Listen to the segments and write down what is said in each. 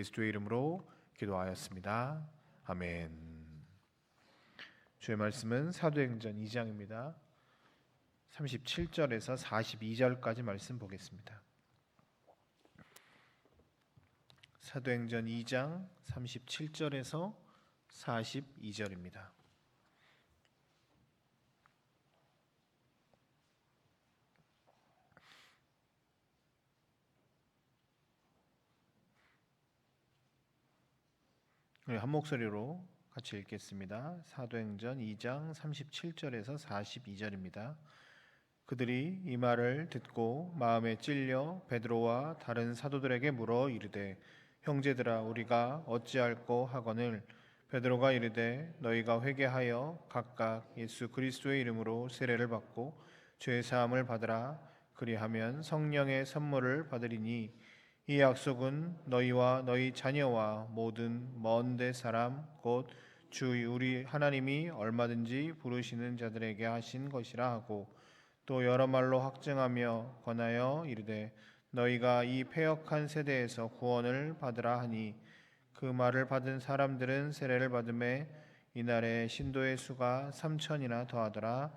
그리스도의 이름으로 기도하였습니다. 아멘. 주의 말씀은 사도행전 2장입니다. 37절에서 42절까지 말씀 보겠습니다. 사도행전 2장 37절에서 42절입니다. 우리 한 목소리로 같이 읽겠습니다. 사도행전 2장 37절에서 42절입니다. 그들이 이 말을 듣고 마음에 찔려 베드로와 다른 사도들에게 물어 이르되 형제들아 우리가 어찌할꼬 하거늘 베드로가 이르되 너희가 회개하여 각각 예수 그리스도의 이름으로 세례를 받고 죄 사함을 받으라. 그리하면 성령의 선물을 받으리니 이 약속은 너희와 너희 자녀와 모든 먼 데 사람 곧 주 우리 하나님이 얼마든지 부르시는 자들에게 하신 것이라 하고 또 여러 말로 확증하며 권하여 이르되 너희가 이 패역한 세대에서 구원을 받으라 하니 그 말을 받은 사람들은 세례를 받음에 이날에 신도의 수가 3,000이나 더하더라.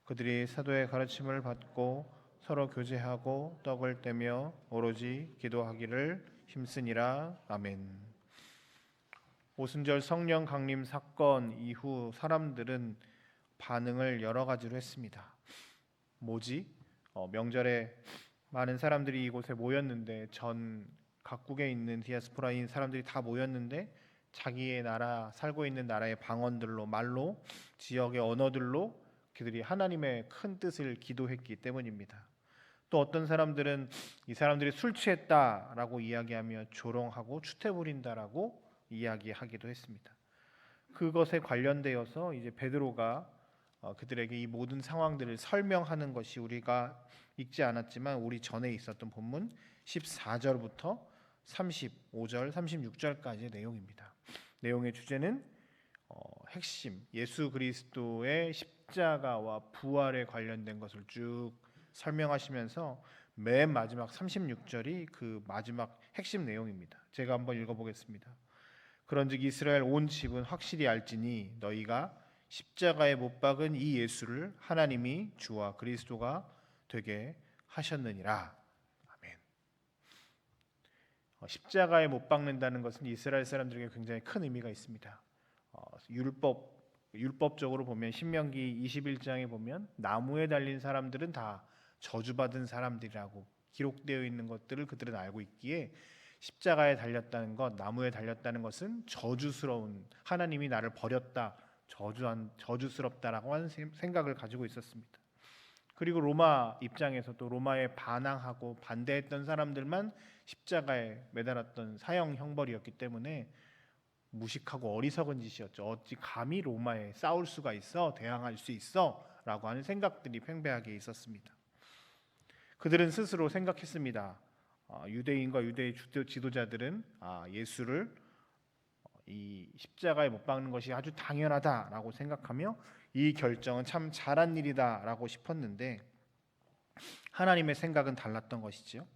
그들이 사도의 가르침을 받고 서로 교제하고 떡을 떼며 오로지 기도하기를 힘쓰니라. 아멘. 오순절 성령 강림 사건 이후 사람들은 반응을 여러 가지로 했습니다. 뭐지? 명절에 많은 사람들이 이곳에 모였는데 전 각국에 있는 디아스포라인 사람들이 다 모였는데 자기의 나라 살고 있는 나라의 방언들로 말로 지역의 언어들로 그들이 하나님의 큰 뜻을 기도했기 때문입니다. 또 어떤 사람들은 이 사람들이 술 취했다라고 이야기하며 조롱하고 추태 부린다라고 이야기하기도 했습니다. 그것에 관련되어서 이제 베드로가 그들에게 이 모든 상황들을 설명하는 것이 우리가 읽지 않았지만 우리 전에 있었던 본문 14절부터 35절, 36절까지의 내용입니다. 내용의 주제는 핵심 예수 그리스도의 십자가와 부활에 관련된 것을 쭉 설명하시면서 맨 마지막 36절이 그 마지막 핵심 내용입니다. 제가 한번 읽어보겠습니다. 그런즉 이스라엘 온 집은 확실히 알지니 너희가 십자가에 못 박은 이 예수를 하나님이 주와 그리스도가 되게 하셨느니라. 아멘. 십자가에 못 박는다는 것은 이스라엘 사람들에게 굉장히 큰 의미가 있습니다. 율법적으로 보면 신명기 21장에 보면 나무에 달린 사람들은 다 저주받은 사람들이라고 기록되어 있는 것들을 그들은 알고 있기에 십자가에 달렸다는 것, 나무에 달렸다는 것은 저주스러운, 하나님이 나를 버렸다, 저주스럽다라고 하는 생각을 가지고 있었습니다. 그리고 로마 입장에서도 로마에 반항하고 반대했던 사람들만 십자가에 매달았던 사형 형벌이었기 때문에 무식하고 어리석은 짓이었죠. 어찌 감히 로마에 싸울 수가 있어, 대항할 수 있어 라고 하는 생각들이 팽배하게 있었습니다. 그들은 스스로 생각했습니다. 유대인과 유대의 지도자들은 예수를 이 십자가에 못 박는 것이 아주 당연하다라고 생각하며 이 결정은 참 잘한 일이다라고 싶었는데 하나님의 생각은 달랐던 것이지요.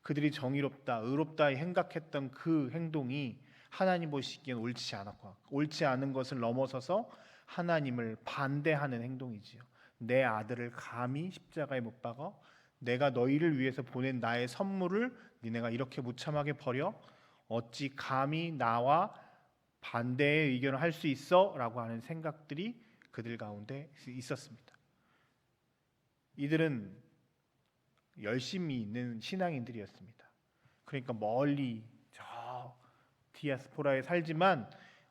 그들이 정의롭다, 의롭다 생각했던 그 행동이 하나님 보시기엔 옳지 않았고 옳지 않은 것을 넘어서서 하나님을 반대하는 행동이지요. 내 아들을 감히 십자가에 못 박아 내가 너희를 위해서 보낸 나의 선물을 니네가 이렇게 무참하게 버려? 어찌 감히 나와 반대의 의견을 할 수 있어? 라고 하는 생각들이 그들 가운데 있었습니다. 이들은 열심히 있는 신앙인들이었습니다. 그러니까 멀리 저 디아스포라에 살지만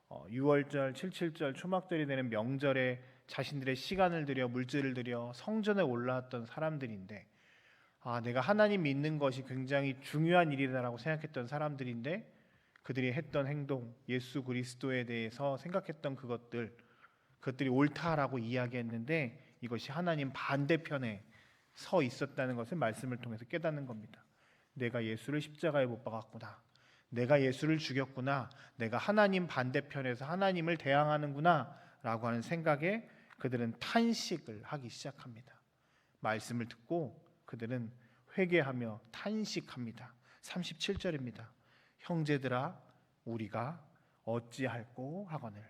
6월절, 77절, 초막절이 되는 명절에 자신들의 시간을 들여 물질을 들여 성전에 올라왔던 사람들인데 내가 하나님 믿는 것이 굉장히 중요한 일이다라고 생각했던 사람들인데 그들이 했던 행동, 예수 그리스도에 대해서 생각했던 그것들이 옳다라고 이야기했는데 이것이 하나님 반대편에 서 있었다는 것을 말씀을 통해서 깨닫는 겁니다. 내가 예수를 십자가에 못 박았구나. 내가 예수를 죽였구나. 내가 하나님 반대편에서 하나님을 대항하는구나 라고 하는 생각에 그들은 탄식을 하기 시작합니다. 말씀을 듣고 그들은 회개하며 탄식합니다. 37절입니다. 형제들아 우리가 어찌할꼬 하거늘.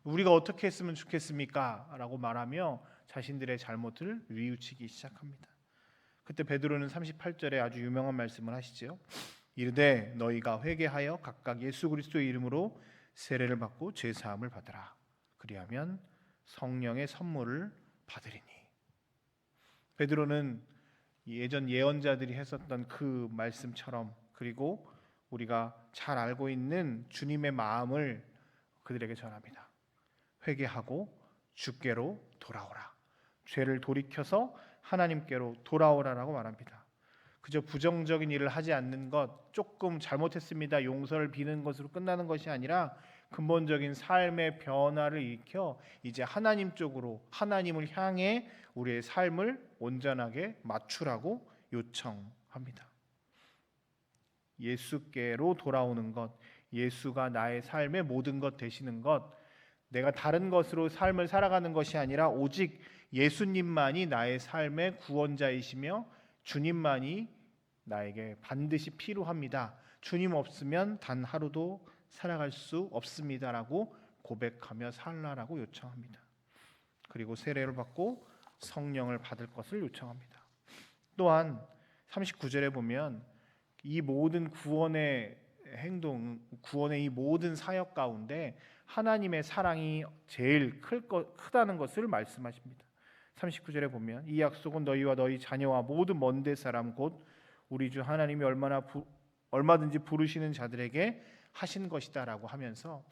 우리가 어떻게 했으면 좋겠습니까? 라고 말하며 자신들의 잘못을 뉘우치기 시작합니다. 그때 베드로는 38절에 아주 유명한 말씀을 하시죠. 이르되 너희가 회개하여 각각 예수 그리스도의 이름으로 세례를 받고 죄 사함을 받으라. 그리하면 성령의 선물을 받으리니. 베드로는 예전 예언자들이 했었던 그 말씀처럼, 그리고 우리가 잘 알고 있는 주님의 마음을 그들에게 전합니다. 회개하고 주께로 돌아오라. 죄를 돌이켜서 하나님께로 돌아오라라고 말합니다. 그저 부정적인 일을 하지 않는 것, 조금 잘못했습니다, 용서를 비는 것으로 끝나는 것이 아니라 근본적인 삶의 변화를 일으켜 이제 하나님 쪽으로, 하나님을 향해 우리의 삶을 온전하게 맞추라고 요청합니다. 예수께로 돌아오는 것, 예수가 나의 삶의 모든 것 되시는 것, 내가 다른 것으로 삶을 살아가는 것이 아니라 오직 예수님만이 나의 삶의 구원자이시며 주님만이 나에게 반드시 필요합니다. 주님 없으면 단 하루도 살아갈 수 없습니다라고 고백하며 살라라고 요청합니다. 그리고 세례를 받고 성령을 받을 것을 요청합니다. 또한 39절에 보면 이 모든 구원의 행동, 구원의 이 모든 사역 가운데 하나님의 사랑이 제일 크다는 것을 말씀하십니다. 39절에 보면 이 약속은 너희와 너희 자녀와 모든 먼데 사람 곧 우리 주 하나님이 얼마든지 부르시는 자들에게 하신 것이다라고 하면서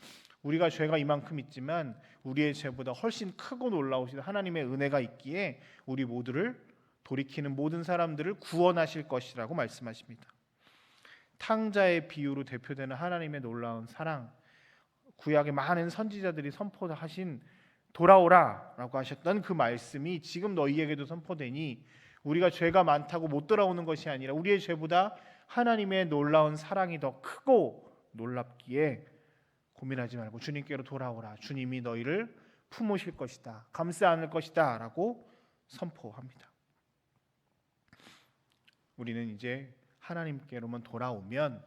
우리가 죄가 이만큼 있지만 우리의 죄보다 훨씬 크고 놀라우신 하나님의 은혜가 있기에 우리 모두를 돌이키는 모든 사람들을 구원하실 것이라고 말씀하십니다. 탕자의 비유로 대표되는 하나님의 놀라운 사랑, 구약의 많은 선지자들이 선포하신 돌아오라라고 하셨던 그 말씀이 지금 너희에게도 선포되니 우리가 죄가 많다고 못 돌아오는 것이 아니라 우리의 죄보다 하나님의 놀라운 사랑이 더 크고 놀랍기에 고민하지 말고 주님께로 돌아오라. 주님이 너희를 품으실 것이다. 감싸 안을 것이다 라고 선포합니다. 우리는 이제 하나님께로만 돌아오면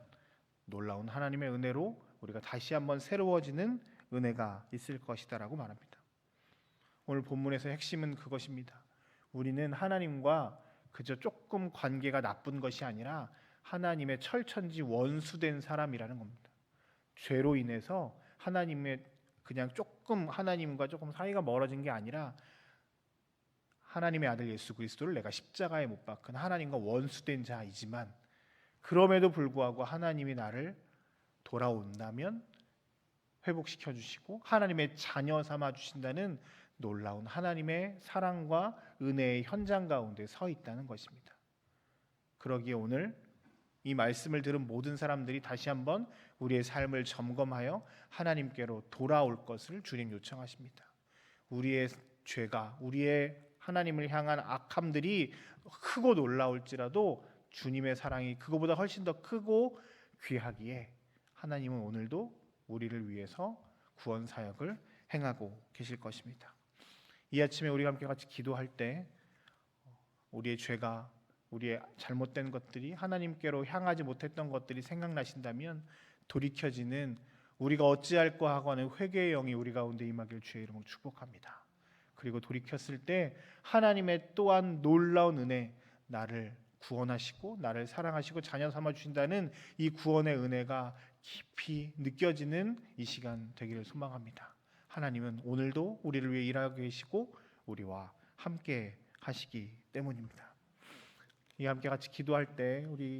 놀라운 하나님의 은혜로 우리가 다시 한번 새로워지는 은혜가 있을 것이다 라고 말합니다. 오늘 본문에서 핵심은 그것입니다. 우리는 하나님과 그저 조금 관계가 나쁜 것이 아니라 하나님의 철천지 원수된 사람이라는 겁니다. 죄로 인해서 하나님의 그냥 조금 하나님과 조금 사이가 멀어진 게 아니라 하나님의 아들 예수 그리스도를 내가 십자가에 못 박은 하나님과 원수된 자이지만 그럼에도 불구하고 하나님이 나를 돌아온다면 회복시켜 주시고 하나님의 자녀 삼아 주신다는 놀라운 하나님의 사랑과 은혜의 현장 가운데 서 있다는 것입니다. 그러기에 오늘 이 말씀을 들은 모든 사람들이 다시 한번 우리의 삶을 점검하여 하나님께로 돌아올 것을 주님 요청하십니다. 우리의 죄가, 우리의 하나님을 향한 악함들이 크고 놀라울지라도 주님의 사랑이 그거보다 훨씬 더 크고 귀하기에 하나님은 오늘도 우리를 위해서 구원 사역을 행하고 계실 것입니다. 이 아침에 우리가 함께 같이 기도할 때 우리의 죄가, 우리의 잘못된 것들이, 하나님께로 향하지 못했던 것들이 생각나신다면 돌이켜지는 우리가 어찌할꼬 하고는 회개의 영이 우리 가운데 임하길 주의 이름으로 축복합니다. 그리고 돌이켰을 때 하나님의 또한 놀라운 은혜, 나를 구원하시고 나를 사랑하시고 자녀 삼아 주신다는 이 구원의 은혜가 깊이 느껴지는 이 시간 되기를 소망합니다. 하나님은 오늘도 우리를 위해 일하고 계시고 우리와 함께 하시기 때문입니다. 이 함께 같이 기도할 때 우리